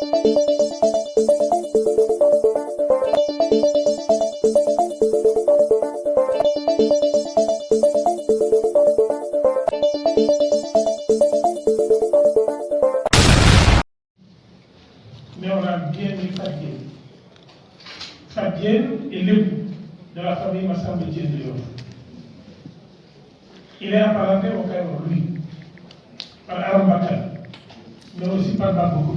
Mais on a bien mis Fadienne. Fadienne est l'époux de la famille Massamba Diène de Yoff. Il est apparenté au Caïro, lui, par Aram Bakar, mais aussi par Babou.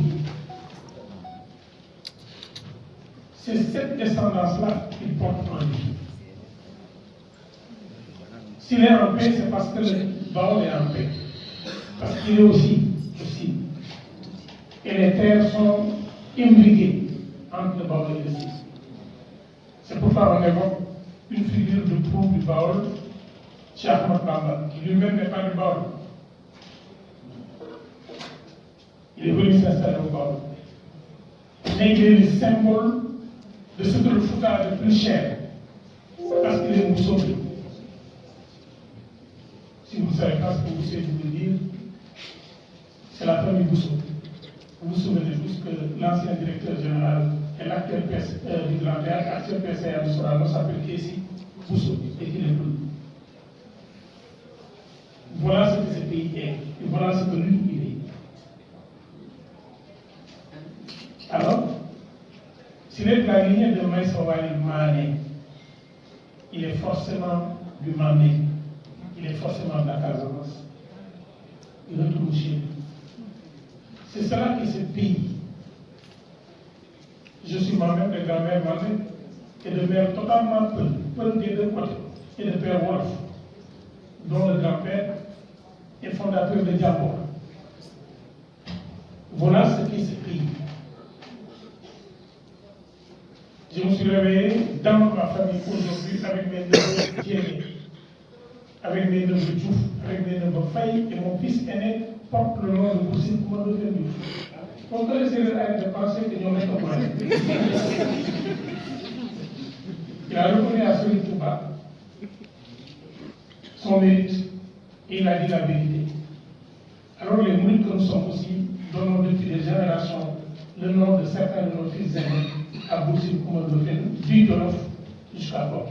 C'est cette descendance-là qu'il porte en lui. S'il est en paix, c'est parce que le Baol est en paix. Parce qu'il est aussi. Et les terres sont imbriquées entre le Baol et le Sine. C'est pourquoi on évoque une figure de proue du Baol, Cheikh Ahmad Bamba, qui lui-même n'est pas du Baol. Il est venu s'installer au Baol. Mais il est le symbole de ce que le Fouta a de plus cher, parce qu'il est Moussobi. Si vous ne savez pas ce que vous savez vous dire, c'est la famille Bousso. Vous vous souvenez tous que l'ancien directeur général et l'actuel du Grand Théâtre, l'actuel PCA de Sorano s'appelle Kessi Bousso et qu'il est plus. Voilà ce que ce pays est, et voilà ce que lui il est. Alors, s'il est de la lignée de Maïsawali Mané, il est forcément du Mané. Il est forcément de la Casamance. Il retourne chez lui. C'est cela qui est ce pays. Je suis moi-même de grand-mère Mané et de mère totalement Peul des deux côtés, et de père Wolof, dont le grand-père est fondateur de Diabor. Voilà ce qui est ce pays. Je me suis réveillé dans ma famille aujourd'hui avec mes neveux Diéné, avec mes neveux Diouf, avec mes neveux Faye, et mon fils aîné porte le nom de Boussine Koumando Diouf. On peut laisser le rêve de penser que nous mettons moins. Il a reconnu à celui Touba son mérite et il a dit la vérité. Alors les mourides que nous sommes aussi donnons depuis des générations le nom de certains de nos fils aînés à Boussine Koumando du Dolof jusqu'à Bok.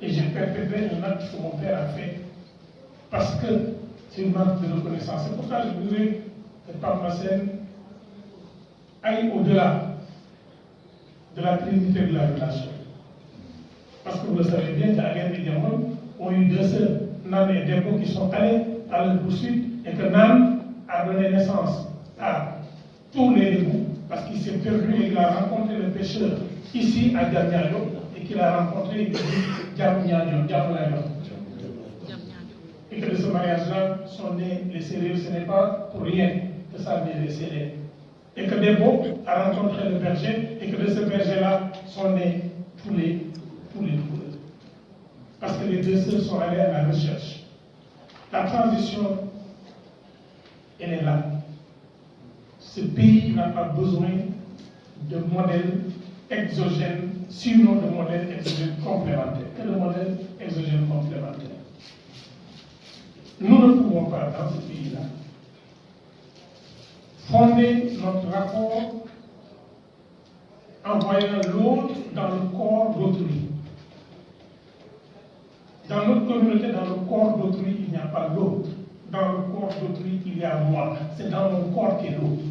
Et j'ai perpétré un acte que mon père a fait parce que c'est une marque de reconnaissance. C'est pourquoi je voudrais que Pape Massène aille au-delà de la trinité de la relation. Parce que vous le savez bien, qu'Ariane et Diamond ont eu deux sœurs, Nan et Debo, qui sont allés à leur poursuite et que Nan a donné naissance à tous les égouts parce qu'il s'est perdu et qu'il a rencontré le pêcheur ici à Diamniadio et qu'il a rencontré Diamniadio. Et que de ce mariage-là sont nés les Sérères. Ce n'est pas pour rien que ça naît les Sérères. Et que Debo a rencontré le berger et que de ce berger-là sont nés tous les poulets. Parce que les deux sœurs sont allées à la recherche. La transition, elle est là. Ce pays n'a pas besoin de modèles exogènes, sinon de modèles exogènes complémentaires. Que de modèles exogènes complémentaires. Nous ne pouvons pas, dans ce pays-là, fonder notre rapport en voyant l'autre dans le corps d'autrui. Dans notre communauté, dans le corps d'autrui, il n'y a pas l'autre. Dans le corps d'autrui, il y a moi. C'est dans mon corps qu'est l'autre.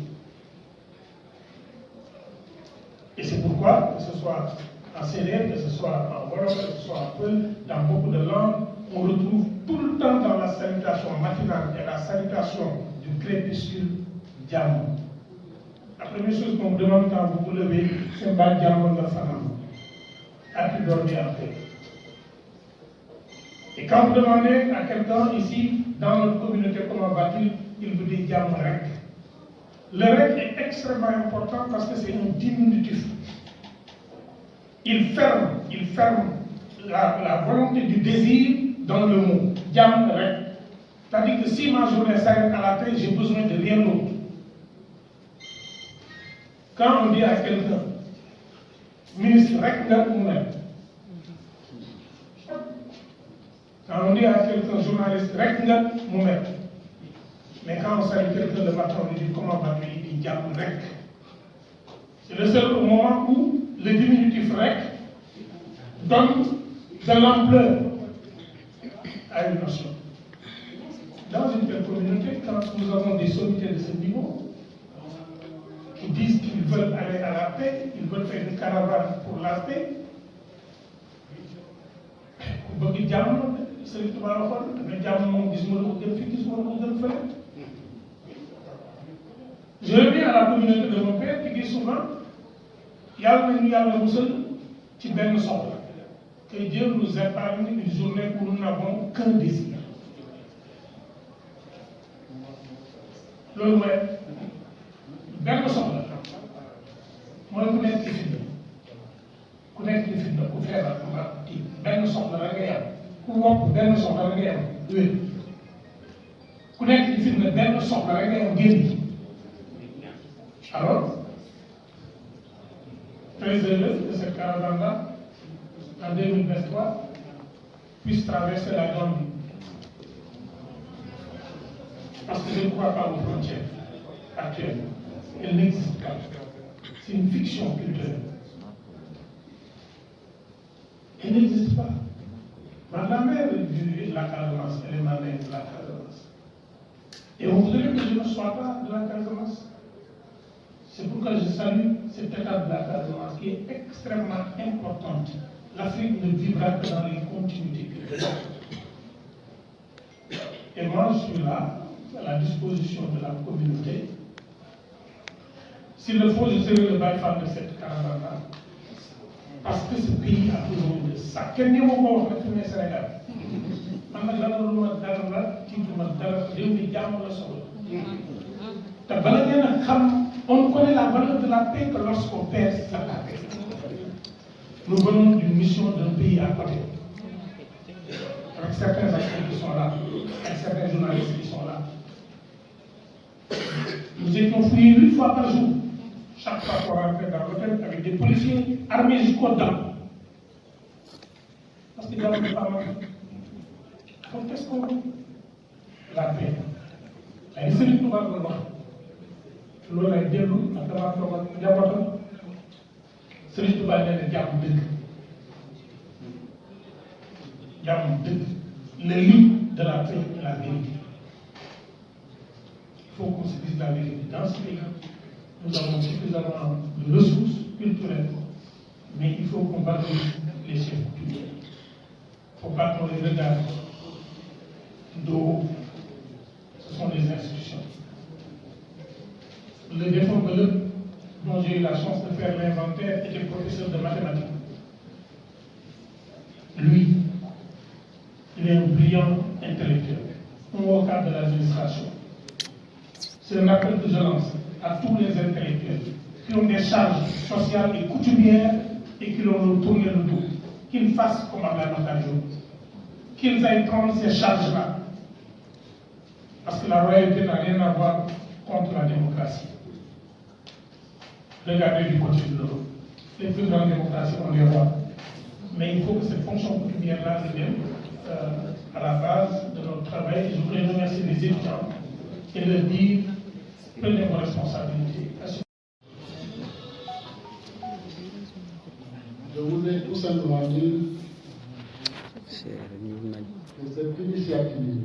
Et c'est pourquoi, que ce soit en Sérère, que ce soit en Wolof, que ce soit en Peul, dans beaucoup de langues, on retrouve tout le temps dans la salutation matinale et la salutation du crépuscule Diamond. La première chose qu'on vous demande quand vous vous levez, c'est Bad Diamond de Fanam. As-tu dormi en paix? Et quand vous demandez à quelqu'un ici, dans notre communauté, comment va-t-il, il vous dit Diamond Rek. Le Rek est extrêmement important parce que c'est un diminutif. Il ferme la volonté du désir dans le mot. Diamond Rek. C'est-à-dire que si ma journée s'arrête à la paix, j'ai besoin de rien d'autre. Quand on dit à quelqu'un, ministre Rek nga ou même, quand on dit à quelqu'un, journaliste Rek nga ou même, mais quand on salue quelqu'un le matin, on lui dit comment va-t-il, il dit Diamond Rek. C'est le seul moment où le diminutif REC donne de l'ampleur à une notion. Dans une telle communauté, quand nous avons des sommités de ce niveau, qui disent qu'ils veulent aller à la paix, ils veulent faire une caravane pour la paix, je reviens à la communauté de mon père qui dit souvent que Dieu nous épargne une journée où nous n'avons qu'un désir. Le ouais, benn soxla mooy ku nekk ci fitna ku nekk ci fitna ku feebar kii benn soxla rek ngay am ku wopp benn soxla rek ngay am wér ku nekk ci fitna benn soxla rek ngay am génn. Alors, très heureux que cette caravane-là, en 2023, puisse traverser la Gambie. Parce que je ne crois pas aux frontières actuelles. Elles n'existent pas. C'est une fiction culturelle. Elles n'existent pas. Ma mère est de la Casamance, elle est ma mère de la Casamance. Et on voudrait que je ne sois pas de la Casamance. C'est pourquoi je salue cette étape de la Casamance qui est extrêmement importante. L'Afrique ne vivra que dans les continuités culturelles. Et moi, je suis là, à la disposition de la communauté. S'il le faut, je serai le bail-fan de cette caravane-là. Parce que ce pays a besoin de ça. Quel n'est mon mot pour le Sénégal? On connaît la valeur de la paix que lorsqu'on perd la paix. Nous venons d'une mission d'un pays à côté. Avec certains acteurs qui sont là, avec certains journalistes qui sont là. Nous étions fouillés 8 fois par jour. Chaque fois qu'on rentrait dans l'hôtel avec des policiers armés jusqu'aux dents. Parce qu'il y a pas mal. Donc qu'est-ce qu'on veut? La paix. La République nous va le voir. Loolu lay dellu ak damaa toog ak njabootam Serigne Touba nee na jàmm dëgg le lit de la paix et la vérité. Il faut qu'on se dise la vérité. Dans ce pays, nous avons suffisamment de ressources culturelles, mais il faut qu'on valorise les chefs coutumiers. Il ne faut pas qu'on les regarde d'eau. Ce sont des institutions. Le défunt Beleup, dont j'ai eu la chance de faire l'inventaire, était professeur de mathématiques. Lui, il est un brillant intellectuel, un haut cadre de l'administration. C'est un appel que je lance à tous les intellectuels qui ont des charges sociales et coutumières et qui l'ont tourné le dos, qu'ils fassent comme Abdoulaye Makhtar Diop, qu'ils aillent prendre ces charges-là. Parce que la royauté n'a rien à voir contre la démocratie. Regardez du côté de l'Europe. Les plus grandes démocraties ont les rois. Mais il faut que cette fonction coutumière-là revienne à la base de notre travail. Je voudrais remercier les étudiants et leur dire prenez vos responsabilités. Je voulais tout simplement dire que cette initiative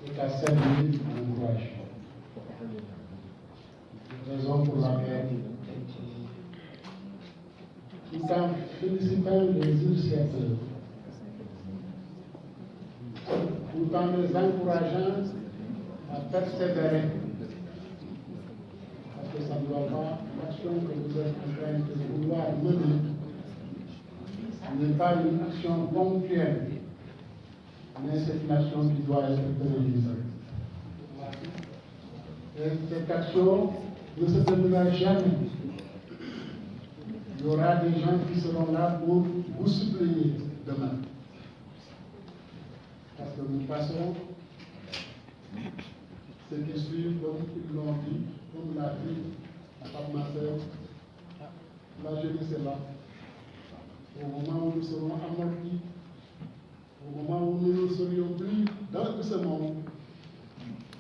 est à servir d'encouragement. Raison pour laquelle, tout en félicitant les initiateurs, tout en les encourageant à persévérer, parce que ça ne doit pas, l'action que vous êtes en train de vouloir mener, n'est pas une action ponctuelle, mais c'est une action qui doit être pérennisée. Et cette action ne se terminera jamais. Il y aura des gens qui seront là pour vous suppléer demain. Parce que nous passerons ce qui suit, comme ils l'ont dit, comme l'a dit ma sœur, la jeunesse est là. Au moment où nous serons amortis, au moment où nous ne serions plus dans ce monde,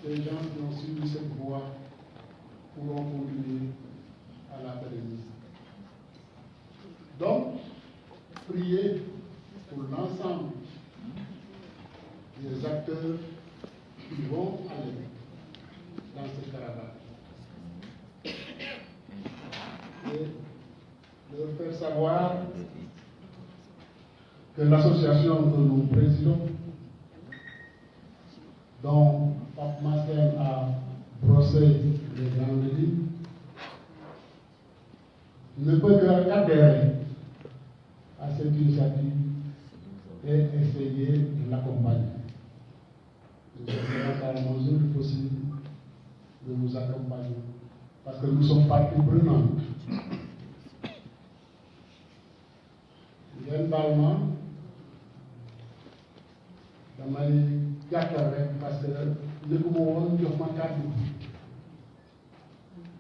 les gens qui ont suivi cette voie pourront continuer à la pérenniser. Donc, prier pour l'ensemble des acteurs qui vont aller dans cette caravane et leur faire savoir que l'association que nous présidons, dont Pape Massem a brossé les grandes lignes, ne peut qu'adhérer à cette initiative et essayer de l'accompagner. Nous sommes dans la mesure du possible de vous accompagner parce que nous sommes partie prenante. Globalement, damay gàttal rek parce que yëguma woon jox ma kàddu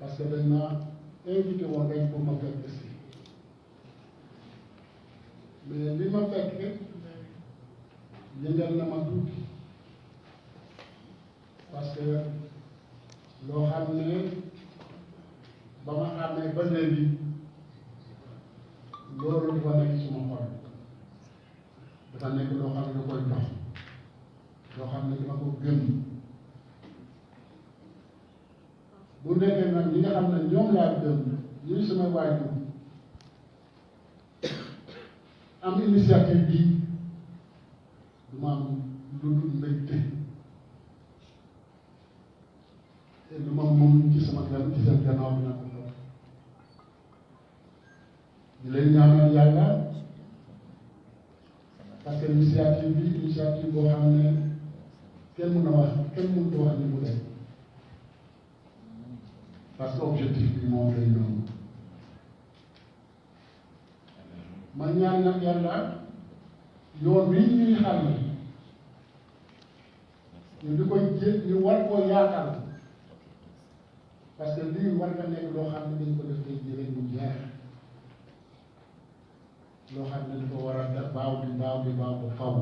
parce que dañ ma invité woon rek pour ma fekk si mais li ma fekk yëngal na ma tuuti parce que loo xam ne ba ma xamee ba léegi loolu dafa nekk suma xol dafa nekk loo xam ne da koy dox loo xam ne dama ko gëm bu nekkee nag ñi nga xam ne ñoom laa gëm ñuy sama waajur am initiative bi du ma am lu dul mbégte te lu ma moom ci sama gan ci seen gannaaw dina ko toog di leen ñaanal yàlla parce que initiative bi initiative boo xam ne kenn mën na wax kenn mënut a wax ni mu dem parce que objectif bi moom lay noonu ma ñaan nag yàlla yoon wi ñuy xam ne ñu di koy ñu war koo yaatal parce que lii war nga nekk loo xam ne dañ ko def tey jëlee bu jeex loo xam ne dafa war a def baaw di baaw ba faw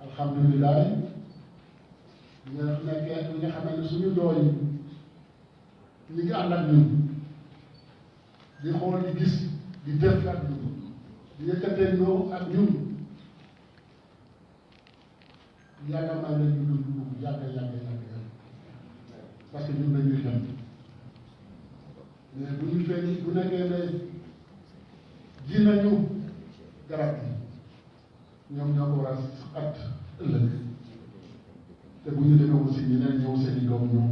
alhamdulilah ñi nga nekkee ñi nga xam ne suñu doom yi ñu ngi ànd ak ñun di xool di gis di def ak ñun di yëkkatee ñoo ak ñun yàlla may la ñu dund bu yàgg parce que ñun dañuy dem mais bu ñu feeñ bu nekkee ne ji nañu garab yi ñoom ñoo ko war a at ëllëg te bu ñu demee aussi ñeneen ñëw seen i doom ñëw